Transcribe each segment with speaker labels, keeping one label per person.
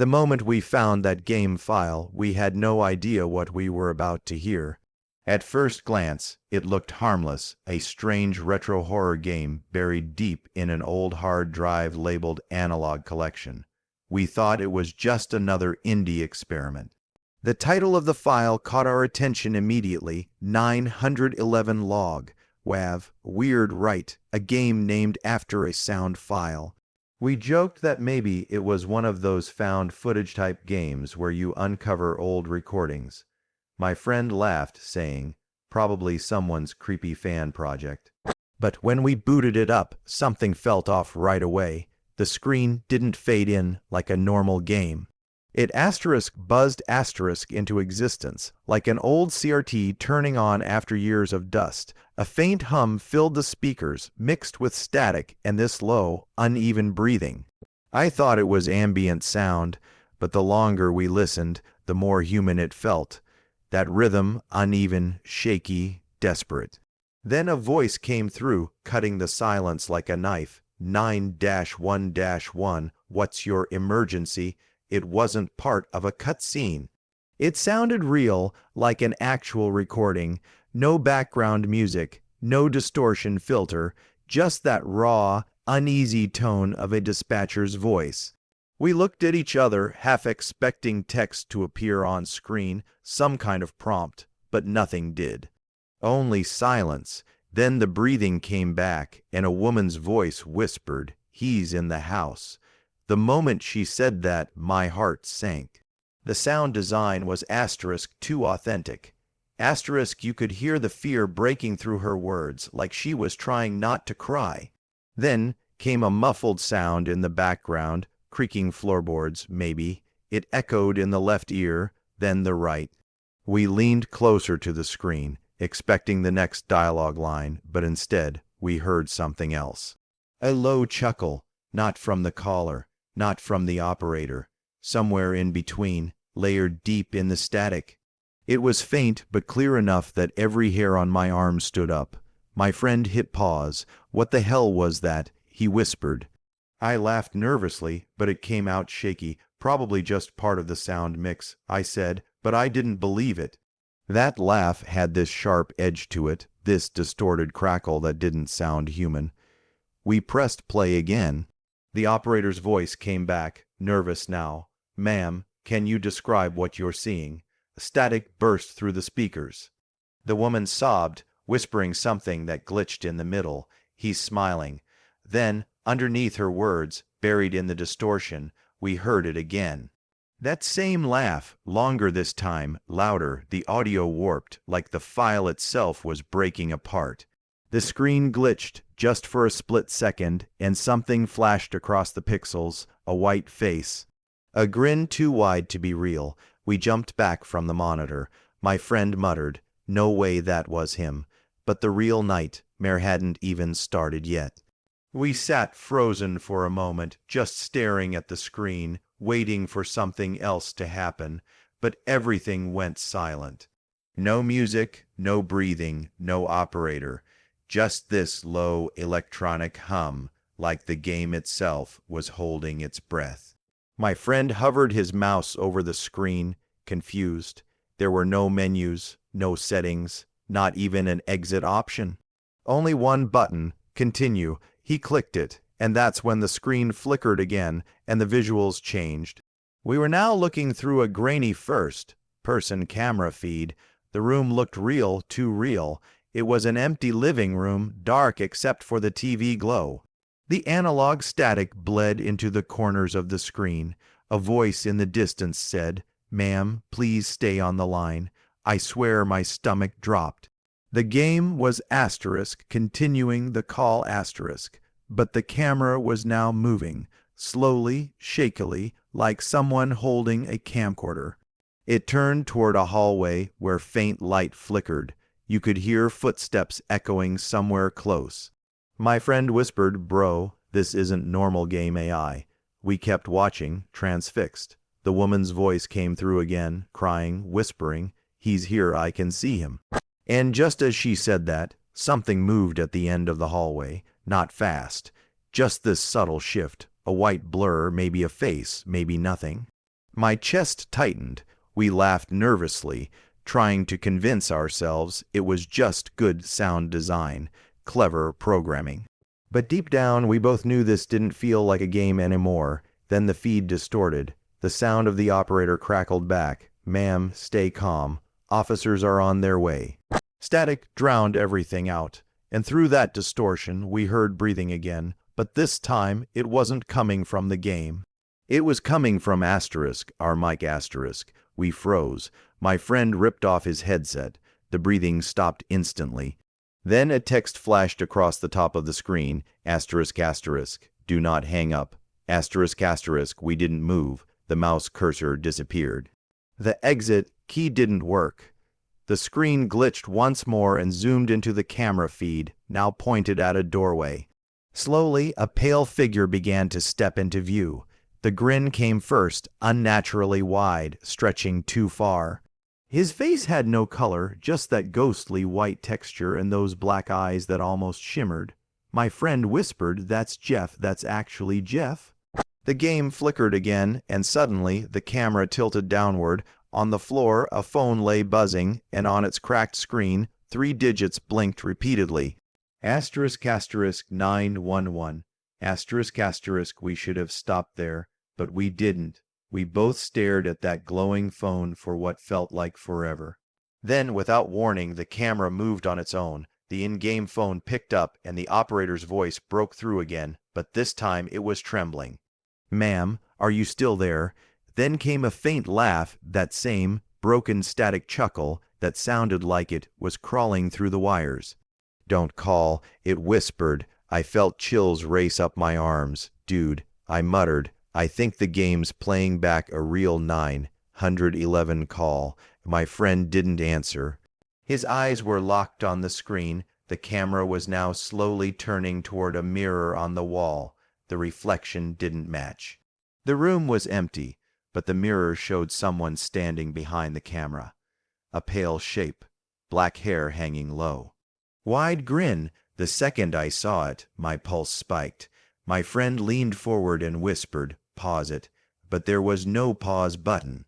Speaker 1: The moment we found that game file, we had no idea what we were about to hear. At first glance, it looked harmless, a strange retro horror game buried deep in an old hard drive labeled Analog Collection. We thought it was just another indie experiment. The title of the file caught our attention immediately, 911 log. WAV, weird right, a game named after a sound file. We joked that maybe it was one of those found footage type games where you uncover old recordings. My friend laughed, saying, probably someone's creepy fan project. But when we booted it up, something felt off right away. The screen didn't fade in like a normal game. It buzzed into existence, like an old CRT turning on after years of dust. A faint hum filled the speakers, mixed with static and this low, uneven breathing. I thought it was ambient sound, but the longer we listened, the more human it felt. That rhythm, uneven, shaky, desperate. Then a voice came through, cutting the silence like a knife. 9-1-1, what's your emergency? It wasn't part of a cutscene. It sounded real, like an actual recording. No background music, no distortion filter, just that raw, uneasy tone of a dispatcher's voice. We looked at each other, half expecting text to appear on screen, some kind of prompt, but nothing did. Only silence. Then the breathing came back, and a woman's voice whispered, "He's in the house." The moment she said that, my heart sank. The sound design was too authentic. You could hear the fear breaking through her words, like she was trying not to cry. Then came a muffled sound in the background, creaking floorboards, maybe. It echoed in the left ear, then the right. We leaned closer to the screen, expecting the next dialogue line, but instead, we heard something else. A low chuckle, not from the caller, not from the operator, somewhere in between, layered deep in the static. It was faint but clear enough that every hair on my arm stood up. My friend hit pause. What the hell was that? He whispered. I laughed nervously, but it came out shaky, probably just part of the sound mix, I said, but I didn't believe it. That laugh had this sharp edge to it, this distorted crackle that didn't sound human. We pressed play again. The operator's voice came back, nervous now. "Ma'am, can you describe what you're seeing?" Static burst through the speakers. The woman sobbed, whispering something that glitched in the middle. He's smiling. Then, underneath her words, buried in the distortion, we heard it again. That same laugh, longer this time, louder, the audio warped, like the file itself was breaking apart. The screen glitched, just for a split second, and something flashed across the pixels, a white face. A grin too wide to be real. We jumped back from the monitor. My friend muttered, "No way that was him." But the real nightmare hadn't even started yet. We sat frozen for a moment, just staring at the screen, waiting for something else to happen, but everything went silent. No music, no breathing, no operator. Just this low electronic hum, like the game itself was holding its breath. My friend hovered his mouse over the screen, confused. There were no menus, no settings, not even an exit option. Only one button, continue. He clicked it, and that's when the screen flickered again and the visuals changed. We were now looking through a grainy first-person camera feed. The room looked real, too real. It was an empty living room, dark except for the TV glow. The analog static bled into the corners of the screen. A voice in the distance said, "Ma'am, please stay on the line." I swear my stomach dropped. The game was continuing the call but the camera was now moving, slowly, shakily, like someone holding a camcorder. It turned toward a hallway where faint light flickered. You could hear footsteps echoing somewhere close. My friend whispered, "Bro, this isn't normal game AI." We kept watching, transfixed. The woman's voice came through again, crying, whispering, "He's here, I can see him." And just as she said that, something moved at the end of the hallway, not fast. Just this subtle shift, a white blur, maybe a face, maybe nothing. My chest tightened. We laughed nervously, trying to convince ourselves it was just good sound design, clever programming. But deep down, we both knew this didn't feel like a game anymore. Then the feed distorted. The sound of the operator crackled back. "Ma'am, stay calm. Officers are on their way." Static drowned everything out, and through that distortion we heard breathing again, but this time it wasn't coming from the game. It was coming from Asterisk, our mic Asterisk. We froze. My friend ripped off his headset. The breathing stopped instantly. Then a text flashed across the top of the screen. Asterisk, asterisk. Do not hang up. Asterisk, asterisk. We didn't move. The mouse cursor disappeared. The exit key didn't work. The screen glitched once more and zoomed into the camera feed, now pointed at a doorway. Slowly, a pale figure began to step into view. The grin came first, unnaturally wide, stretching too far. His face had no color, just that ghostly white texture and those black eyes that almost shimmered. My friend whispered, "That's Jeff, that's actually Jeff." The game flickered again, and suddenly the camera tilted downward. On the floor, a phone lay buzzing, and on its cracked screen, 3 digits blinked repeatedly. Asterisk, asterisk, 911. Asterisk, asterisk, we should have stopped there, but we didn't. We both stared at that glowing phone for what felt like forever. Then, without warning, the camera moved on its own. The in-game phone picked up, and the operator's voice broke through again, but this time it was trembling. "Ma'am, are you still there?" Then came a faint laugh, that same broken static chuckle that sounded like it was crawling through the wires. "Don't call," it whispered. I felt chills race up my arms. "Dude," I muttered, "I think the game's playing back a real 911 call." My friend didn't answer. His eyes were locked on the screen. The camera was now slowly turning toward a mirror on the wall. The reflection didn't match. The room was empty, but the mirror showed someone standing behind the camera. A pale shape, black hair hanging low. Wide grin. The second I saw it, my pulse spiked. My friend leaned forward and whispered, "Pause it." But there was no pause button.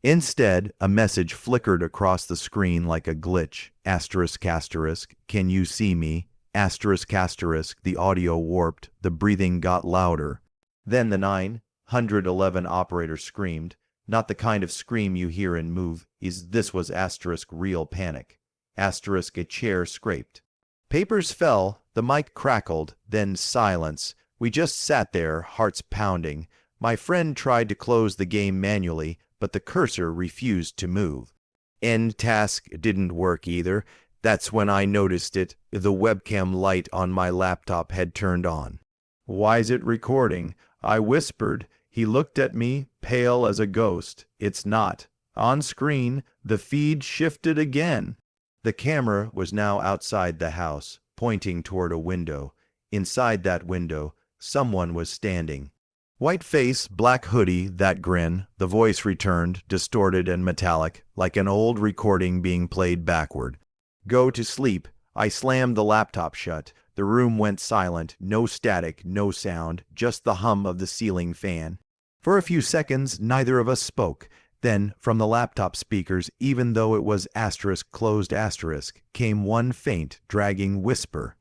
Speaker 1: Instead, a message flickered across the screen like a glitch. Asterisk, asterisk, can you see me? Asterisk, asterisk, the audio warped. The breathing got louder. Then the 911 operator screamed. Not the kind of scream you hear in movies. This was asterisk real panic. Asterisk, a chair scraped. Papers fell, the mic crackled, then silence. We just sat there, hearts pounding. My friend tried to close the game manually, but the cursor refused to move. End task didn't work either. That's when I noticed it. The webcam light on my laptop had turned on. "Why's it recording?" I whispered. He looked at me, pale as a ghost. "It's not." On screen, the feed shifted again. The camera was now outside the house, pointing toward a window. Inside that window, someone was standing. White face, black hoodie, that grin. The voice returned, distorted and metallic, like an old recording being played backward. "Go to sleep." I slammed the laptop shut. The room went silent, no static, no sound, just the hum of the ceiling fan. For a few seconds, neither of us spoke. Then, from the laptop speakers, even though it was asterisk closed asterisk, came one faint, dragging whisper.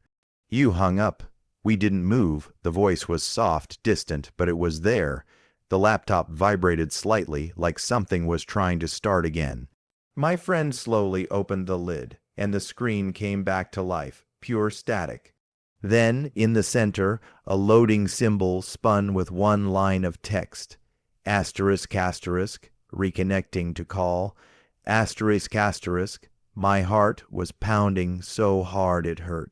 Speaker 1: "You hung up." We didn't move. The voice was soft, distant, but it was there. The laptop vibrated slightly, like something was trying to start again. My friend slowly opened the lid, and the screen came back to life, pure static. Then, in the center, a loading symbol spun with one line of text. Asterisk, asterisk, reconnecting to call. Asterisk, asterisk, my heart was pounding so hard it hurt.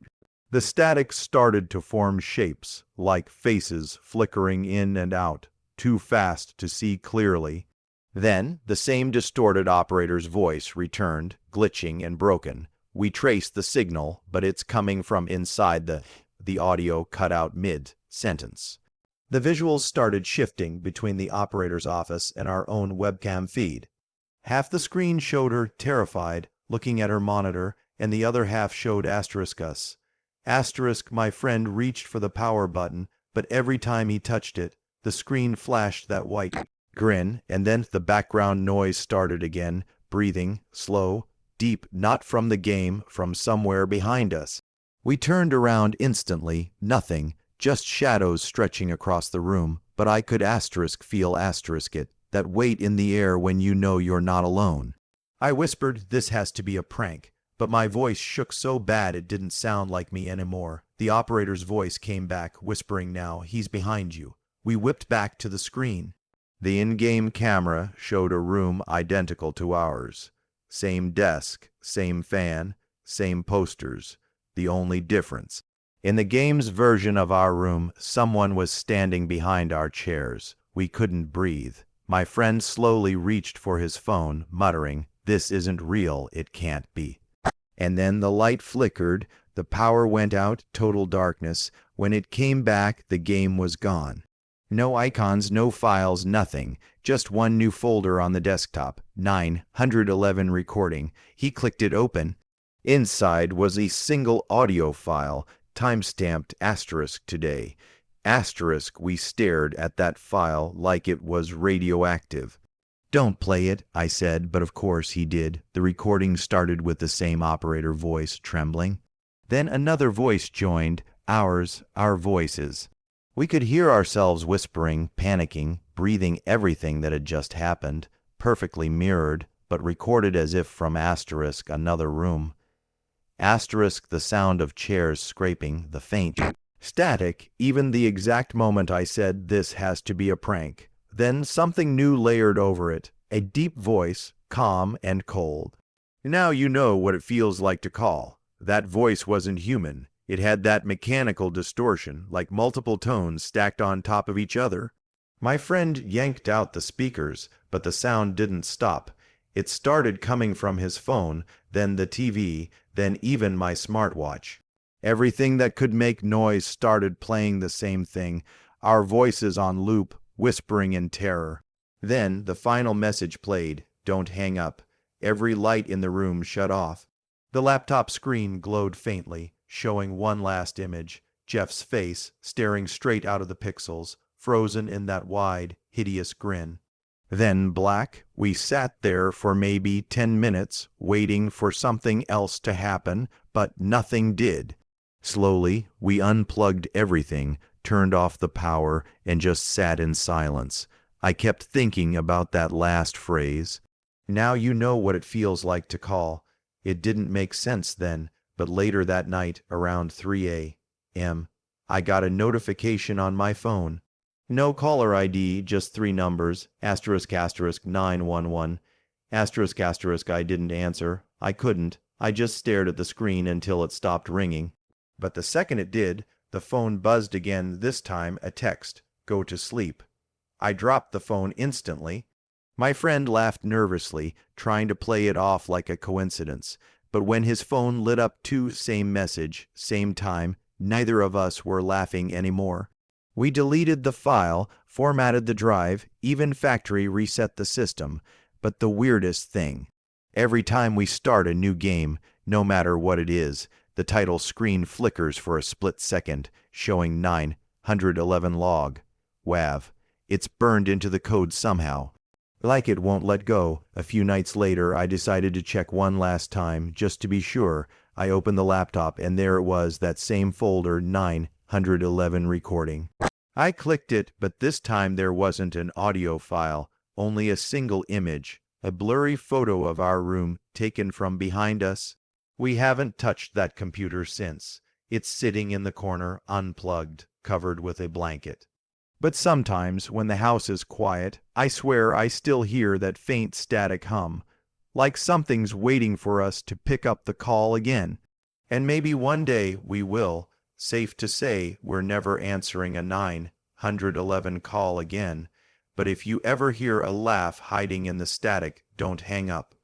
Speaker 1: The static started to form shapes, like faces flickering in and out, too fast to see clearly. Then, the same distorted operator's voice returned, glitching and broken. We traced the signal, but it's coming from inside the audio cut out mid-sentence. The visuals started shifting between the operator's office and our own webcam feed. Half the screen showed her terrified, looking at her monitor, and the other half showed asterisk us. Asterisk, my friend reached for the power button, but every time he touched it, the screen flashed that white grin, and then the background noise started again, breathing, slow, deep, not from the game, from somewhere behind us. We turned around instantly, nothing, just shadows stretching across the room, but I could feel it, that weight in the air when you know you're not alone. I whispered, "This has to be a prank," but my voice shook so bad it didn't sound like me anymore. The operator's voice came back, whispering now, "He's behind you." We whipped back to the screen. The in-game camera showed a room identical to ours. Same desk, same fan, same posters. The only difference: in the game's version of our room, someone was standing behind our chairs. We couldn't breathe. My friend slowly reached for his phone, muttering, "This isn't real, it can't be." And then the light flickered, the power went out, total darkness. When it came back, the game was gone. No icons, no files, nothing. Just one new folder on the desktop, 911 recording. He clicked it open. Inside was a single audio file, time-stamped *today. We stared at that file like it was radioactive. "Don't play it," I said, but of course he did. The recording started with the same operator voice, trembling. Then another voice joined, our voices. We could hear ourselves whispering, panicking, breathing everything that had just happened, perfectly mirrored, but recorded as if from another room. The sound of chairs scraping, the faint static, even the exact moment I said, "This has to be a prank." Then something new layered over it, a deep voice, calm and cold. "Now you know what it feels like to call." That voice wasn't human. It had that mechanical distortion, like multiple tones stacked on top of each other. My friend yanked out the speakers, but the sound didn't stop. It started coming from his phone, then the TV, then even my smartwatch. Everything that could make noise started playing the same thing, our voices on loop, whispering in terror. Then the final message played, "Don't hang up." Every light in the room shut off. The laptop screen glowed faintly, showing one last image, Jeff's face staring straight out of the pixels, frozen in that wide, hideous grin. Then black. We sat there for maybe 10 minutes, waiting for something else to happen, but nothing did. Slowly, we unplugged everything, turned off the power, and just sat in silence. I kept thinking about that last phrase. "Now you know what it feels like to call." It didn't make sense then, but later that night, around 3 a.m., I got a notification on my phone. No caller ID, just 3 numbers, **911, ***. I didn't answer. I couldn't. I just stared at the screen until it stopped ringing. But the second it did, the phone buzzed again, this time a text, "Go to sleep." I dropped the phone instantly. My friend laughed nervously, trying to play it off like a coincidence. But when his phone lit up too, same message, same time, neither of us were laughing anymore. We deleted the file, formatted the drive, even factory reset the system. But the weirdest thing: every time we start a new game, no matter what it is, the title screen flickers for a split second, showing 911 log. WAV. It's burned into the code somehow. Like it won't let go. A few nights later, I decided to check one last time, just to be sure. I opened the laptop, and there it was, that same folder, 911 recording. I clicked it, but this time there wasn't an audio file, only a single image, a blurry photo of our room taken from behind us. We haven't touched that computer since. It's sitting in the corner, unplugged, covered with a blanket. But sometimes, when the house is quiet, I swear I still hear that faint static hum, like something's waiting for us to pick up the call again. And maybe one day we will. Safe to say, we're never answering a 911 call again. But if you ever hear a laugh hiding in the static, don't hang up.